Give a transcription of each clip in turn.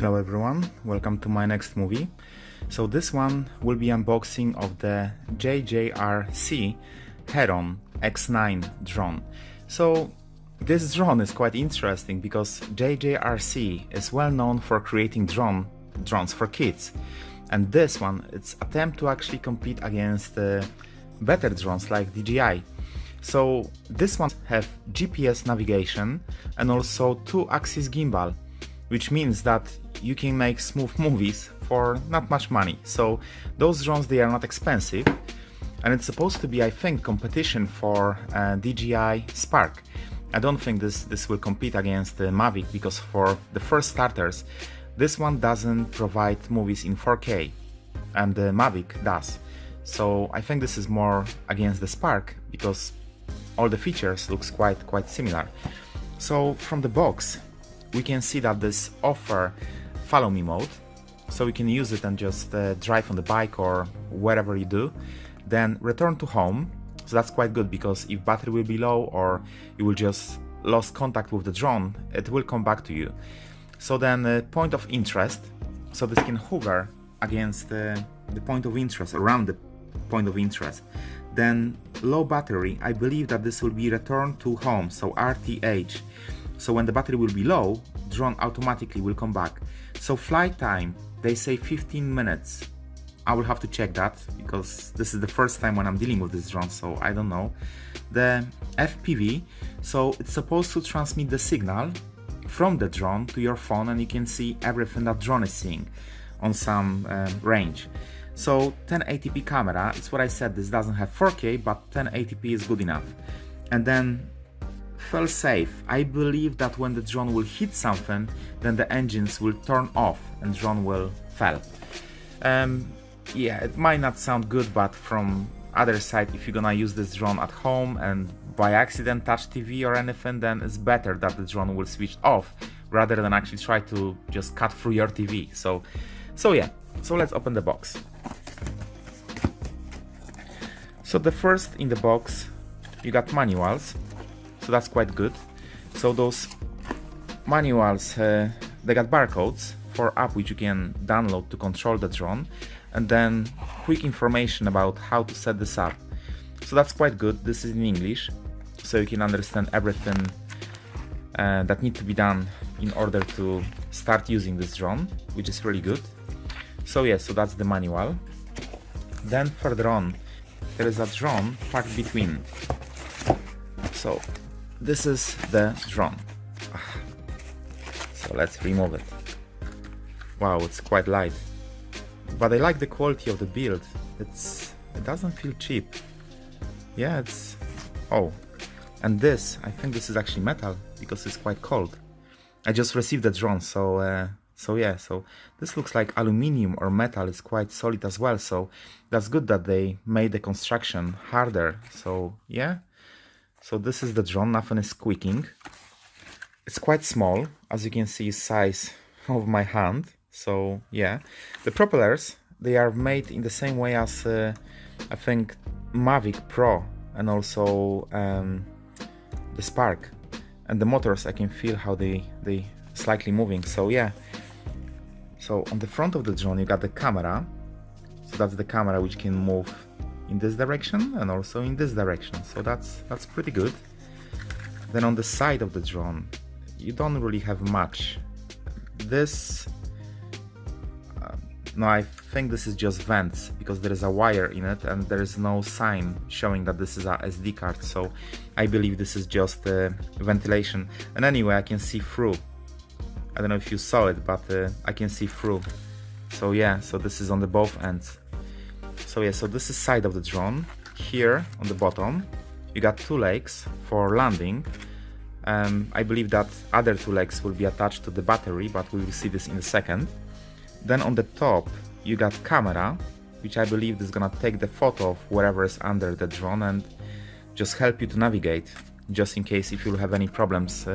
Hello everyone, welcome to my next movie. So this one will be unboxing of the JJRC Heron X9 drone. So this drone is quite interesting because JJRC is well known for creating drones for kids, and this one, it's attempt to actually compete against better drones like DJI. So this one have GPS navigation and also 2-axis gimbal, which means that you can make smooth movies for not much money. So those drones, they are not expensive, and it's supposed to be, I think, competition for DJI Spark. I don't think this will compete against the Mavic, because for the first starters, this one doesn't provide movies in 4K and the Mavic does. So I think this is more against the Spark because all the features looks quite similar. So from the box we can see that this offer follow me mode, so you can use it and just drive on the bike or wherever you do, then return to home. So that's quite good, because if battery will be low or you will just lost contact with the drone, it will come back to you. So then point of interest, so this can hover against the point of interest, around the point of interest. Then low battery, I believe that this will be returned to home, so RTH. So when the battery will be low, drone automatically will come back. So flight time, they say 15 minutes. I will have to check that because this is the first time when I'm dealing with this drone, so I don't know. The FPV, so it's supposed to transmit the signal from the drone to your phone, and you can see everything that drone is seeing on some range. So 1080p camera, it's what I said, this doesn't have 4K, but 1080p is good enough. And then fail safe, I believe that when the drone will hit something, then the engines will turn off and drone will fail. Yeah, it might not sound good, but from other side, if you're gonna use this drone at home and by accident touch TV or anything, then it's better that the drone will switch off rather than actually try to just cut through your TV. So yeah, so let's open the box. So the first in the box, you got manuals, so that's quite good. So those manuals, they got barcodes for app which you can download to control the drone, and then quick information about how to set this up. So that's quite good. This is in English, so you can understand everything that needs to be done in order to start using this drone, which is really good. So yeah, so that's the manual. Then further on, there is a drone packed between. So this is the drone. So let's remove it. Wow, it's quite light, but I like the quality of the build. It doesn't feel cheap. Yeah, it's... Oh, and this, I think this is actually metal because it's quite cold. I just received the drone, so yeah, so this looks like aluminium or metal. Is quite solid as well, so that's good that they made the construction harder. So yeah, so this is the drone, nothing is squeaking. It's quite small, as you can see, size of my hand. So yeah, the propellers, they are made in the same way as I think Mavic Pro and also the Spark, and the motors, I can feel how they slightly moving. So yeah, so on the front of the drone you got the camera, so that's the camera which can move in this direction and also in this direction, so that's pretty good. Then on the side of the drone you don't really have much. This no, I think this is just vents because there is a wire in it and there is no sign showing that this is a SD card, so I believe this is just ventilation. And anyway, I can see through. I don't know if you saw it, but I can see through. So yeah, so this is on the both ends. So yeah, so this is side of the drone. Here on the bottom you got 2 legs for landing. I believe that other 2 legs will be attached to the battery, but we will see this in a second. Then on the top you got camera, which I believe is gonna take the photo of whatever is under the drone and just help you to navigate, just in case if you'll have any problems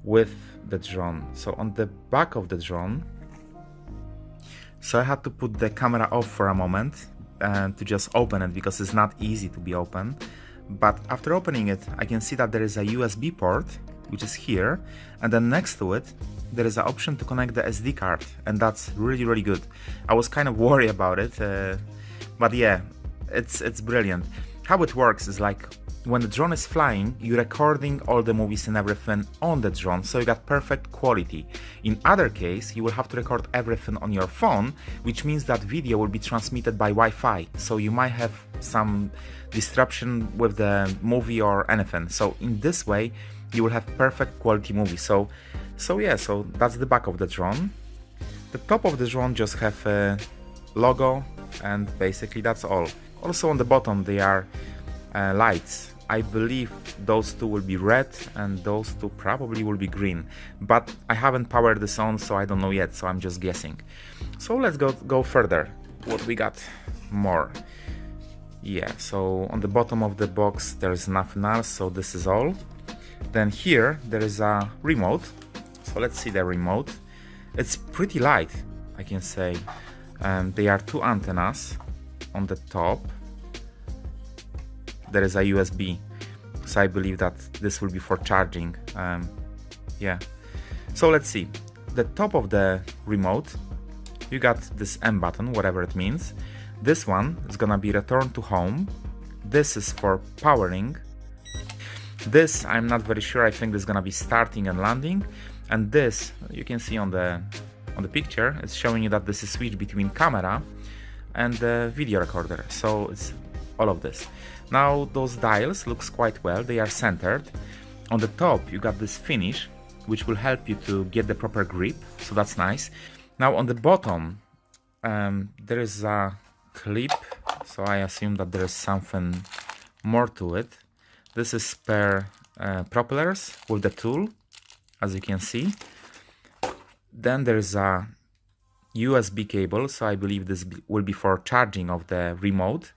with the drone. So on the back of the drone, so I had to put the camera off for a moment and to just open it because it's not easy to be opened. But after opening it, I can see that there is a USB port which is here, and then next to it there is an option to connect the SD card, and that's really good. I was kind of worried about it, but yeah, it's brilliant. How it works is like when the drone is flying, you're recording all the movies and everything on the drone, so you got perfect quality. In other case, you will have to record everything on your phone, which means that video will be transmitted by Wi-Fi, so you might have some disruption with the movie or anything. So in this way, you will have perfect quality movie. So that's the back of the drone. The top of the drone just have a logo, and basically that's all. Also on the bottom they are lights. I believe those two will be red and those two probably will be green, but I haven't powered this on, so I don't know yet, so I'm just guessing. So let's go further. What we got more? Yeah, so on the bottom of the box there's nothing else, so this is all. Then here there is a remote, so let's see the remote. It's pretty light, I can say. There are two antennas on the top. There is a USB, so I believe that this will be for charging. Yeah, so let's see. The top of the remote, you got this M button, whatever it means. This one is gonna be return to home. This is for powering. This I'm not very sure. I think this is gonna be starting and landing. And this you can see on the picture. It's showing you that this is switch between camera and the video recorder. So it's all of this. Now those dials looks quite well, they are centered. On the top you got this finish, which will help you to get the proper grip, so that's nice. Now on the bottom there is a clip, so I assume that there is something more to it. This is spare propellers with the tool, as you can see. Then there is a USB cable, so I believe this will be for charging of the remote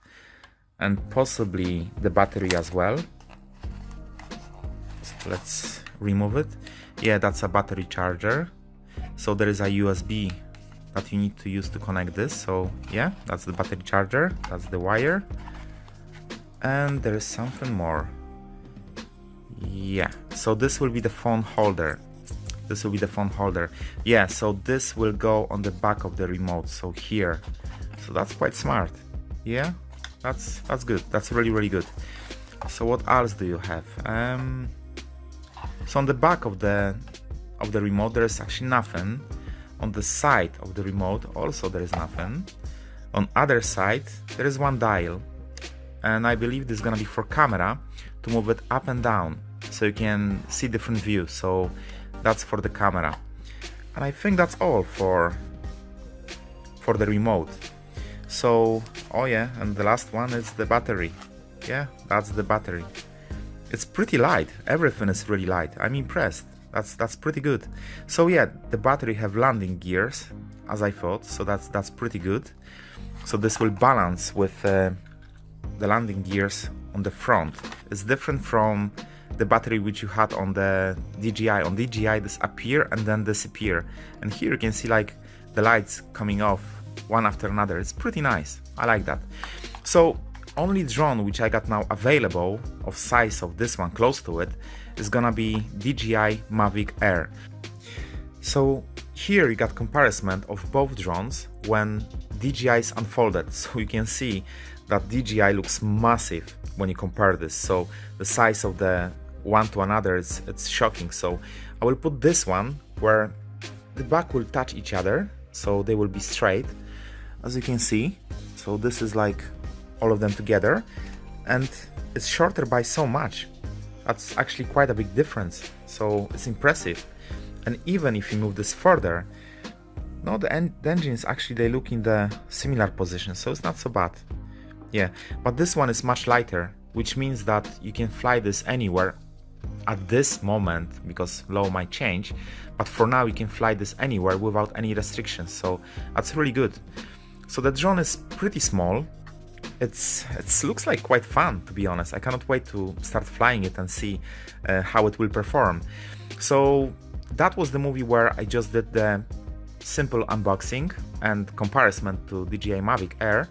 and possibly the battery as well. So let's remove it. Yeah, that's a battery charger. So there is a USB that you need to use to connect this. So yeah, that's the battery charger, that's the wire. And there is something more. Yeah, so this will be the phone holder. This will be the phone holder. Yeah, so this will go on the back of the remote, so here. So that's quite smart. Yeah, that's good. That's really good. So what else do you have? So on the back of the remote there is actually nothing. On the side of the remote also there is nothing. On other side there is one dial, and I believe this is gonna be for camera to move it up and down so you can see different views. So that's for the camera, and I think that's all for the remote. So oh yeah, and the last one is the battery. Yeah, that's the battery. It's pretty light. Everything is really light. I'm impressed. That's pretty good. So yeah, the battery have landing gears, as I thought, so that's pretty good. So this will balance with the landing gears on the front. It's different from the battery which you had on the DJI. On DJI this appear and then disappear, and here you can see like the lights coming off one after another. It's pretty nice. I like that. So only drone which I got now available of size of this one close to it is gonna be DJI Mavic Air. So here you got comparison of both drones when DJI is unfolded, so you can see that DJI looks massive when you compare this. So the size of the one to another, it's shocking. So I will put this one where the back will touch each other, so they will be straight, as you can see. So this is like all of them together, and it's shorter by so much. That's actually quite a big difference, so it's impressive. And even if you move this further, no, the engines actually they look in the similar position, so it's not so bad. Yeah, but this one is much lighter, which means that you can fly this anywhere at this moment, because low might change, but for now you can fly this anywhere without any restrictions, so that's really good. So the drone is pretty small. It looks like quite fun, to be honest. I cannot wait to start flying it and see how it will perform. So that was the movie where I just did the simple unboxing and comparison to DJI Mavic Air.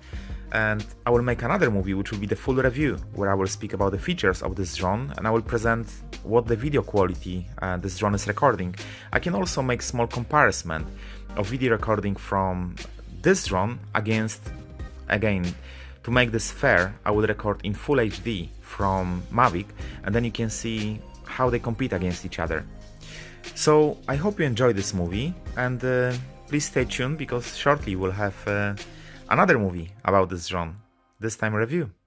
and I will make another movie which will be the full review, where I will speak about the features of this drone and I will present what the video quality this drone is recording. I can also make small comparison of video recording from this drone against, again, to make this fair, I will record in full HD from Mavic, and then you can see how they compete against each other. So I hope you enjoyed this movie, and please stay tuned because shortly we'll have another movie about this drone, this time a review.